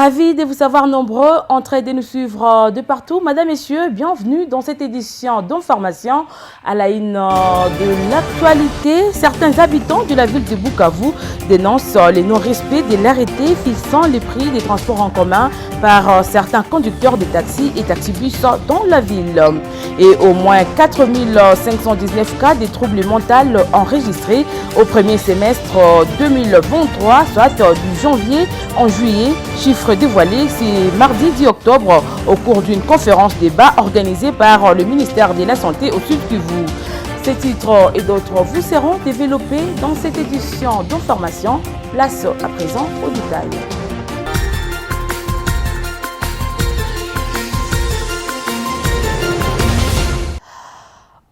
Ravi de vous savoir nombreux en train de nous suivre de partout. Madame, Messieurs, bienvenue dans cette édition d'information à la une de l'actualité. Certains habitants de la ville de Bukavu dénoncent le non-respect de l'arrêté fixant les prix des transports en commun par certains conducteurs de taxis et taxibus dans la ville. Et au moins 4519 cas de troubles mentaux enregistrés au premier semestre 2023, soit du janvier en juillet. Chiffre dévoilé ce mardi 10 octobre au cours d'une conférence débat organisée par le ministère de la Santé au Sud Kivu. Ces titres et d'autres vous seront développés dans cette édition d'information. Place à présent au détail.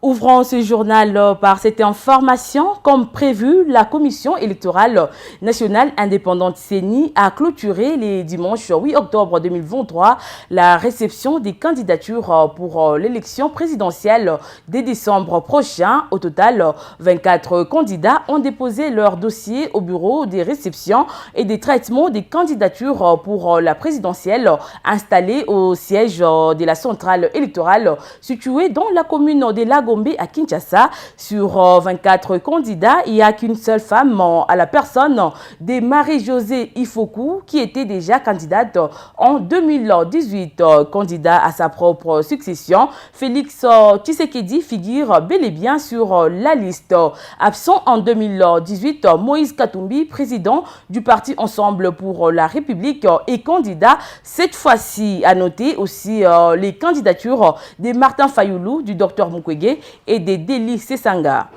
Ouvrons ce journal par cette information. Comme prévu, la Commission électorale nationale indépendante CENI a clôturé les dimanches 8 octobre 2023 la réception des candidatures pour l'élection présidentielle de décembre prochain. Au total, 24 candidats ont déposé leur dossier au bureau des réceptions et des traitements des candidatures pour la présidentielle installée au siège de la centrale électorale située dans la commune de Lagombe à Kinshasa. Sur 24 candidats, il n'y a qu'une seule femme à la personne de Marie-Josée Ifoku qui était déjà candidate en 2018. Candidat à sa propre succession, Félix Tshisekedi figure bel et bien sur la liste. Absent en 2018, Moïse Katumbi, président du parti Ensemble pour la République, est candidat cette fois-ci. À noter aussi les candidatures de Martin Fayoulou, du Dr Mukwege et des Deli Sesanga.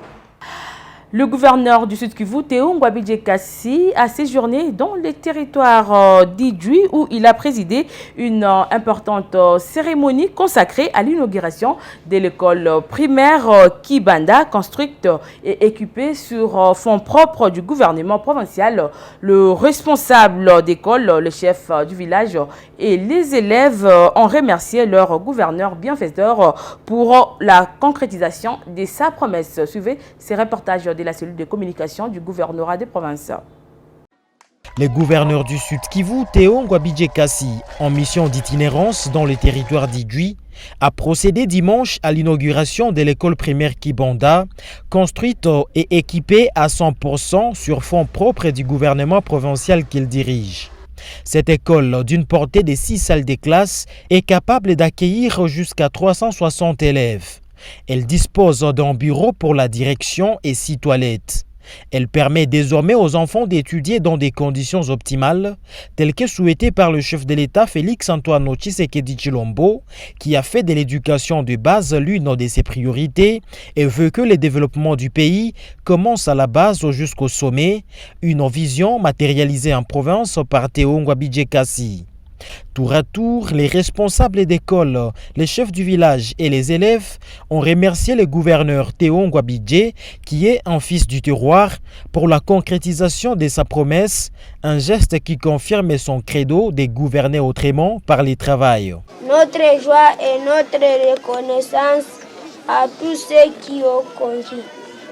Le gouverneur du Sud Kivu, Théo Ngwabidje Kassi, a séjourné dans les territoires d'Idjui où il a présidé une importante cérémonie consacrée à l'inauguration de l'école primaire Kibanda, construite et équipée sur fonds propres du gouvernement provincial. Le responsable d'école, le chef du village et les élèves ont remercié leur gouverneur bienfaiteur pour la concrétisation de sa promesse. Suivez ces reportages de la cellule de communication du gouvernorat des provinces. Le gouverneur du Sud Kivu, Théo Ngwabidje Kassi, en mission d'itinérance dans le territoire d'Idjui, a procédé dimanche à l'inauguration de l'école primaire Kibanda, construite et équipée à 100% sur fonds propres du gouvernement provincial qu'il dirige. Cette école, d'une portée de 6 salles de classe, est capable d'accueillir jusqu'à 360 élèves. Elle dispose d'un bureau pour la direction et 6 toilettes. Elle permet désormais aux enfants d'étudier dans des conditions optimales, telles que souhaitées par le chef de l'État Félix Antoine Tshisekedi Tshilombo, qui a fait de l'éducation de base l'une de ses priorités et veut que le développement du pays commence à la base jusqu'au sommet, une vision matérialisée en province par Théo Ngwabidje Kassi. Tour à tour, les responsables d'école, les chefs du village et les élèves ont remercié le gouverneur Théo Ngwabidje, qui est un fils du terroir, pour la concrétisation de sa promesse, un geste qui confirme son credo de gouverner autrement par le travail. Notre joie et notre reconnaissance à tous ceux qui ont conduit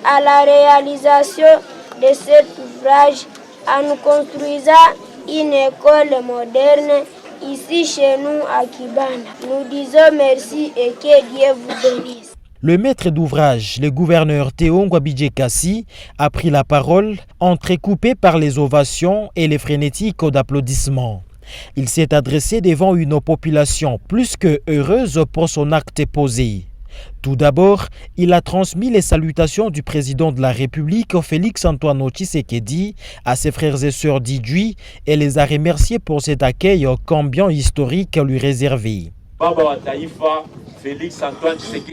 à la réalisation de cet ouvrage en nous construisant une école moderne ici chez nous à Kibanda. Nous disons merci et que Dieu vous bénisse. Le maître d'ouvrage, le gouverneur Théo Ngwabidje Kassi, a pris la parole, entrecoupé par les ovations et les frénétiques d'applaudissements. Il s'est adressé devant une population plus que heureuse pour son acte posé. Tout d'abord, il a transmis les salutations du président de la République, Félix Antoine Tshisekedi, à ses frères et sœurs d'Idjui et les a remerciés pour cet accueil combien historique lui réservé.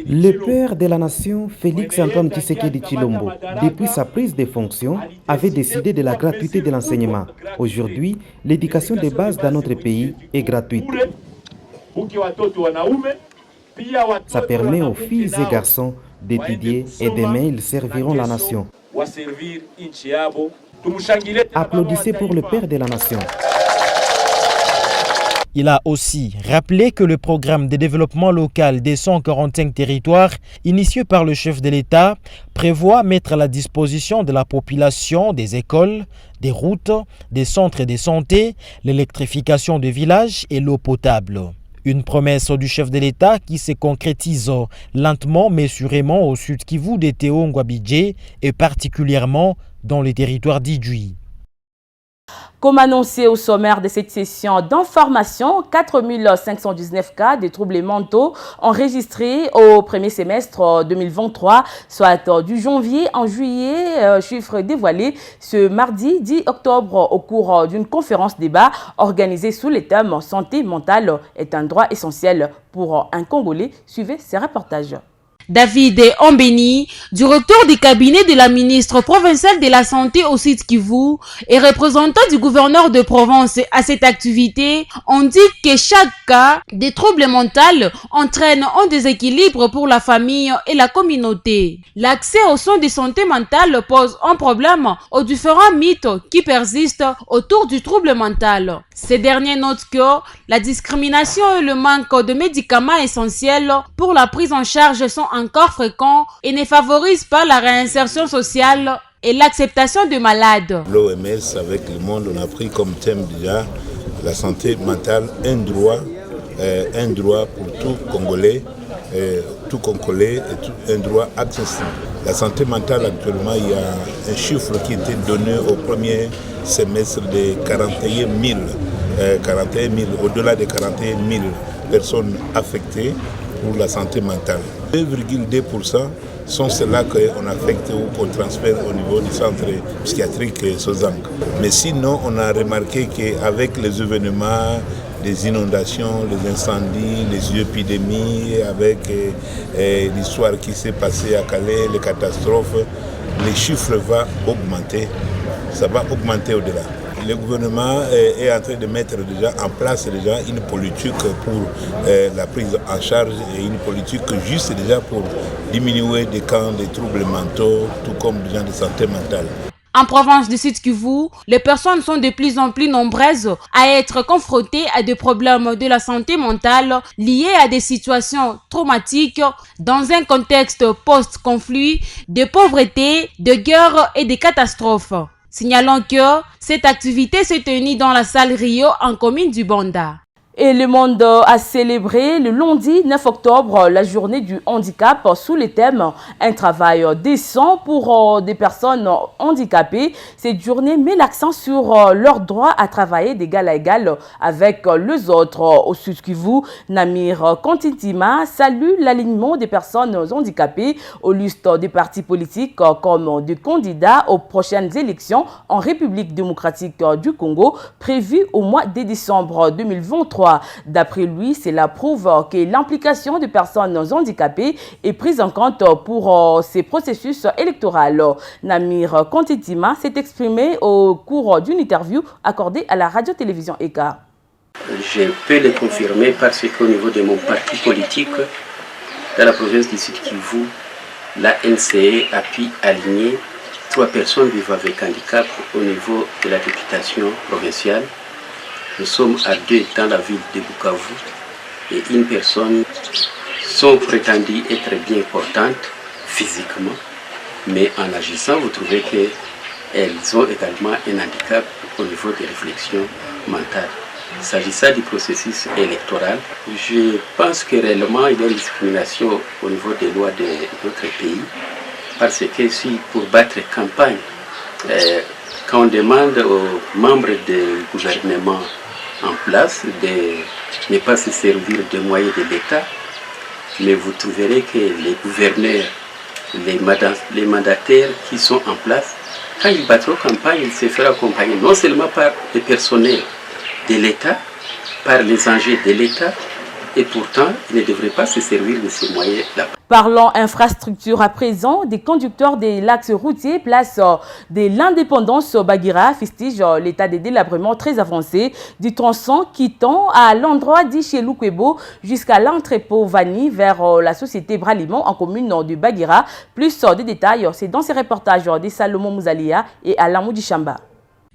Le père de la nation, Félix Antoine Tshisekedi Tshilombo, depuis sa prise de fonction, avait décidé de la gratuité de l'enseignement. Aujourd'hui, l'éducation de base dans notre pays est gratuite. Ça permet aux filles et garçons d'étudier et demain ils serviront la nation. Applaudissez pour le père de la nation. Il a aussi rappelé que le programme de développement local des 145 territoires initié par le chef de l'État prévoit mettre à la disposition de la population des écoles, des routes, des centres de santé, l'électrification des villages et l'eau potable. Une promesse du chef de l'État qui se concrétise lentement mais sûrement au sud Kivu de Théo Ngwabidje et particulièrement dans les territoires d'Idjwi. Comme annoncé au sommaire de cette session d'information, 4519 cas de troubles mentaux enregistrés au premier semestre 2023, soit du janvier en juillet, chiffre dévoilé ce mardi 10 octobre au cours d'une conférence débat organisée sous le thème « Santé mentale est un droit essentiel pour un Congolais ». Suivez ces reportages. David Ombeni, du retour du cabinet de la ministre provinciale de la Santé au Sud Kivu et représentant du gouverneur de province à cette activité, ont dit que chaque cas de troubles mentaux entraîne un déséquilibre pour la famille et la communauté. L'accès aux soins de santé mentale pose un problème aux différents mythes qui persistent autour du trouble mental. Ces derniers notent que la discrimination et le manque de médicaments essentiels pour la prise en charge sont encore fréquents et ne favorisent pas la réinsertion sociale et l'acceptation de malades. L'OMS, avec le monde, on a pris comme thème déjà la santé mentale, un droit pour tout Congolais, et un droit accessible. La santé mentale, actuellement, il y a un chiffre qui était donné au premier semestre de 41 000, au-delà de 41 000 personnes affectées pour la santé mentale. 2,2% sont ceux-là qu'on affecte ou qu'on transfère au niveau du centre psychiatrique Sozang. Mais sinon, on a remarqué qu'avec les événements, les inondations, les incendies, les épidémies, avec l'histoire qui s'est passée à Calais, les catastrophes, les chiffres vont augmenter. Ça va augmenter au-delà. Le gouvernement est en train de mettre déjà en place une politique pour la prise en charge et une politique juste déjà pour diminuer des cas de troubles mentaux, tout comme des gens de santé mentale. En province du Sud Kivu, les personnes sont de plus en plus nombreuses à être confrontées à des problèmes de la santé mentale liés à des situations traumatiques dans un contexte post-conflit, de pauvreté, de guerre et de catastrophes. Signalons que cette activité s'est tenue dans la salle Rio en commune du Banda. Et le monde a célébré le lundi 9 octobre la journée du handicap sous le thème « Un travail décent pour des personnes handicapées ». Cette journée met l'accent sur leur droit à travailler d'égal à égal avec les autres. Au Sud Kivu, Namir Kontintima salue l'alignement des personnes handicapées aux listes des partis politiques comme des candidats aux prochaines élections en République démocratique du Congo prévues au mois de décembre 2023. D'après lui, cela prouve que l'implication des personnes handicapées est prise en compte pour ces processus électoraux. Namir Kontintima s'est exprimé au cours d'une interview accordée à la radio-télévision ECA. Je peux le confirmer parce qu'au niveau de mon parti politique, dans la province du Sud Kivu, la NCE a pu aligner 3 personnes vivant avec handicap au niveau de la députation provinciale. Nous sommes à 2 dans la ville de Bukavu et une personne sont prétendues être bien portantes physiquement, mais en agissant, vous trouvez qu'elles ont également un handicap au niveau des réflexions mentales. S'agissant du processus électoral, je pense que réellement il y a une discrimination au niveau des lois de notre pays, parce que si pour battre campagne, quand on demande aux membres du gouvernement en place de ne pas se servir des moyens de l'État, mais vous trouverez que les gouverneurs, les mandataires qui sont en place, quand ils battront campagne, ils se feront accompagner non seulement par le personnel de l'État, par les enjeux de l'État, et pourtant, ils ne devraient pas se servir de ces moyens-là. Parlons infrastructure à présent, des conducteurs des l'axe routier place de l'indépendance Bagira fustige l'état de délabrement très avancé du tronçon qui tend à l'endroit dit chez Lukwebo jusqu'à l'entrepôt Vani vers la société Bralimont en commune de Bagira. Plus de détails, c'est dans ces reportages de Salomon Mouzalia et Alain Moudishamba.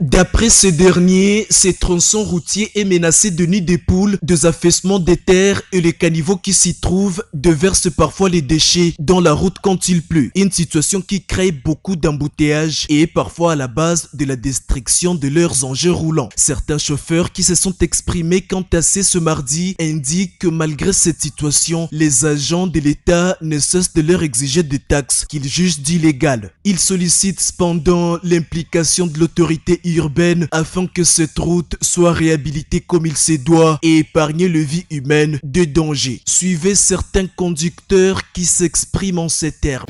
D'après ce dernier, ces tronçons routiers est menacé de nids de poules, des affaissements des terres et les caniveaux qui s'y trouvent déversent parfois les déchets dans la route quand il pleut. Une situation qui crée beaucoup d'embouteillages et est parfois à la base de la destruction de leurs engins roulants. Certains chauffeurs qui se sont exprimés quant à ce mardi indiquent que malgré cette situation, les agents de l'État ne cessent de leur exiger des taxes qu'ils jugent d'illégales. Ils sollicitent cependant l'implication de l'autorité urbaine afin que cette route soit réhabilitée comme il se doit et épargner la vie humaine de danger. Suivez certains conducteurs qui s'expriment en ces termes.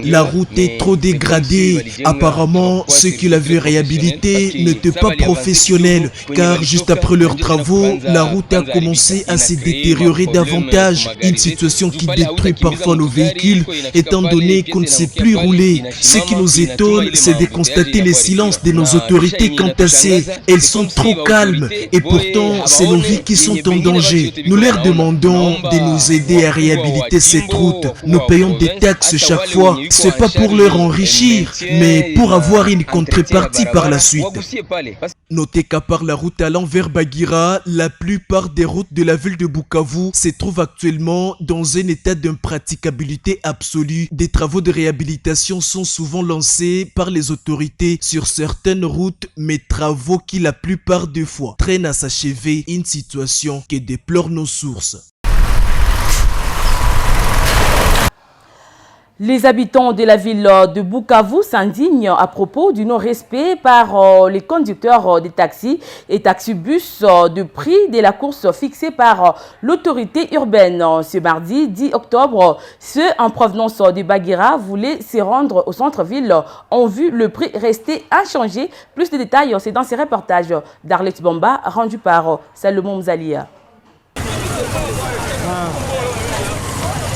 La route est trop dégradée. Apparemment, ceux qui l'avaient réhabilitée n'étaient pas professionnels car juste après leurs travaux, la route a commencé à se détériorer davantage. Une situation qui détruit parfois nos véhicules étant donné qu'on ne sait plus rouler. Ce qui nous étonne, c'est de constater le silence de nos autorités quant à ces. Elles sont trop calmes et pourtant c'est nos vies qui sont en danger. Nous leur demandons de nous aider à réhabiliter cette route. Nous payons des taxes chaque fois. C'est pas pour leur enrichir, mais pour avoir une contrepartie par la suite. Notez qu'à part la route allant vers Bagira, la plupart des routes de la ville de Bukavu se trouvent actuellement dans un état d'impraticabilité absolue. Des travaux de réhabilitation sont souvent lancés par les autorités sur certaines routes, mais travaux qui la plupart des fois traînent à s'achever, une situation que déplorent nos sources. Les habitants de la ville de Bukavu s'indignent à propos du non-respect par les conducteurs des taxis et taxibus du prix de la course fixée par l'autorité urbaine. Ce mardi 10 octobre, ceux en provenance de Bagira voulaient se rendre au centre-ville ont vu le prix rester inchangé. Plus de détails, c'est dans ces reportages d'Arlette Bamba rendu par Salomon Mzalia.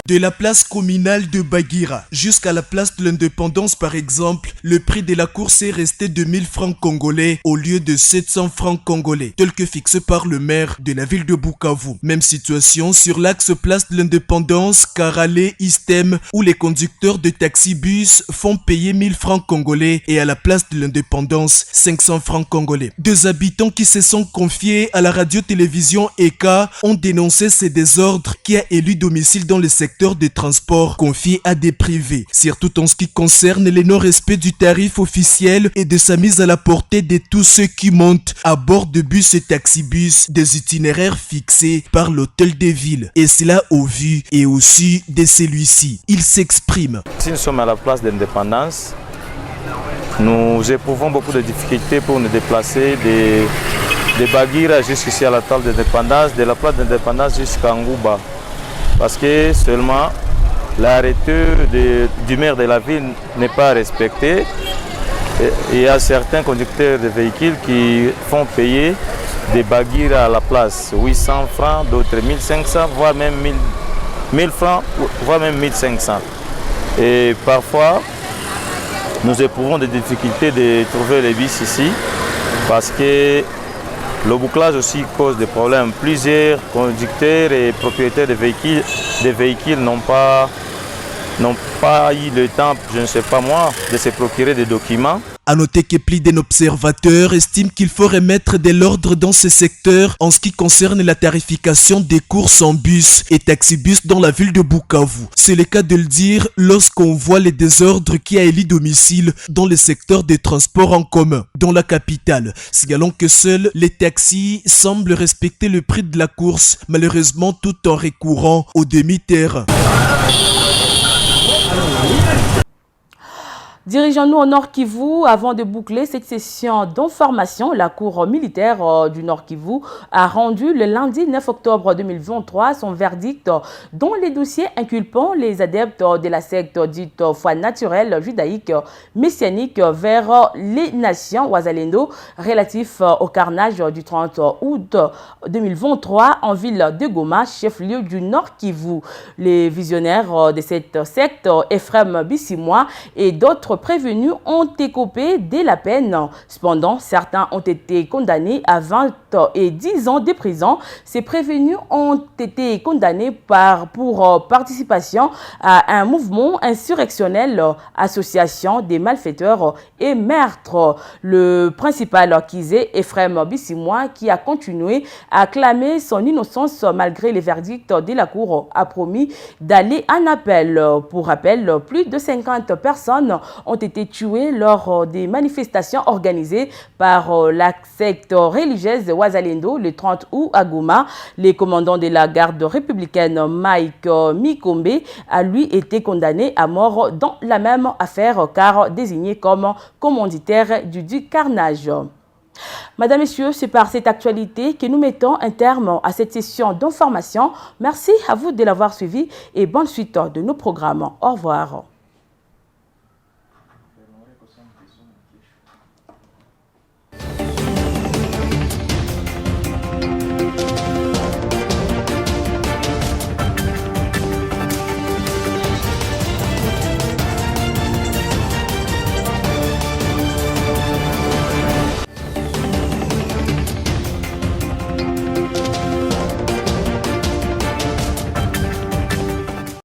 De la place communale de Bagira jusqu'à la place de l'Indépendance par exemple, le prix de la course est resté de 1000 francs congolais au lieu de 700 francs congolais, tel que fixé par le maire de la ville de Bukavu. Même situation sur l'axe place de l'Indépendance, Karale-Istem, où les conducteurs de taxi-bus font payer 1000 francs congolais et à la place de l'Indépendance, 500 francs congolais. Deux habitants qui se sont confiés à la radio-télévision ECA ont dénoncé ces désordres qui a élu domicile dans le secteur de transport confié à des privés, surtout en ce qui concerne le non-respect du tarif officiel et de sa mise à la portée de tous ceux qui montent à bord de bus et taxibus des itinéraires fixés par l'hôtel des villes, et cela au vu et au su de celui-ci. Il s'exprime. Si nous sommes à la place d'Indépendance, nous éprouvons beaucoup de difficultés pour nous déplacer de Bagira jusqu'ici à la table d'Indépendance, de la place d'Indépendance jusqu'à Ngouba. Parce que seulement l'arrêté du maire de la ville n'est pas respecté. Il y a certains conducteurs de véhicules qui font payer des Bagira à la place, 800 francs, d'autres 1500, voire même 1000 francs, voire même 1500. Et parfois, nous éprouvons des difficultés de trouver les bus ici parce que le bouclage aussi cause des problèmes. Plusieurs conducteurs et propriétaires de véhicules n'ont pas eu le temps, je ne sais pas moi, de se procurer des documents. A noter que plus d'un observateur estime qu'il faut remettre de l'ordre dans ce secteur en ce qui concerne la tarification des courses en bus et taxibus dans la ville de Bukavu. C'est le cas de le dire lorsqu'on voit les désordres qui a élu domicile dans le secteur des transports en commun dans la capitale. Signalons que seuls les taxis semblent respecter le prix de la course, malheureusement tout en recourant au demi-terrain. Dirigeons-nous au Nord Kivu. Avant de boucler cette session d'information, la Cour militaire du Nord Kivu a rendu le lundi 9 octobre 2023 son verdict dans les dossiers inculpant les adeptes de la secte dite foi naturelle judaïque messianique vers les nations Wazalendo relatif au carnage du 30 août 2023 en ville de Goma, chef-lieu du Nord Kivu. Les visionnaires de cette secte, Ephraim Bissimois et d'autres autres prévenus ont écopé de la peine. Cependant, certains ont été condamnés à 20 et 10 ans de prison. Ces prévenus ont été condamnés pour participation à un mouvement insurrectionnel, association des malfaiteurs et meurtre. Le principal accusé, Ephraim Bissimois, qui a continué à clamer son innocence malgré les verdicts de la Cour, a promis d'aller en appel. Pour rappel, plus de 50 personnes ont été tuées lors des manifestations organisées par la secte religieuse Wazalendo le 30 août à Goma. Le commandant de la garde républicaine Mike Mikombe a lui été condamné à mort dans la même affaire car désigné comme commanditaire du carnage. Madame, Messieurs, c'est par cette actualité que nous mettons un terme à cette session d'information. Merci à vous de l'avoir suivi et bonne suite de nos programmes. Au revoir.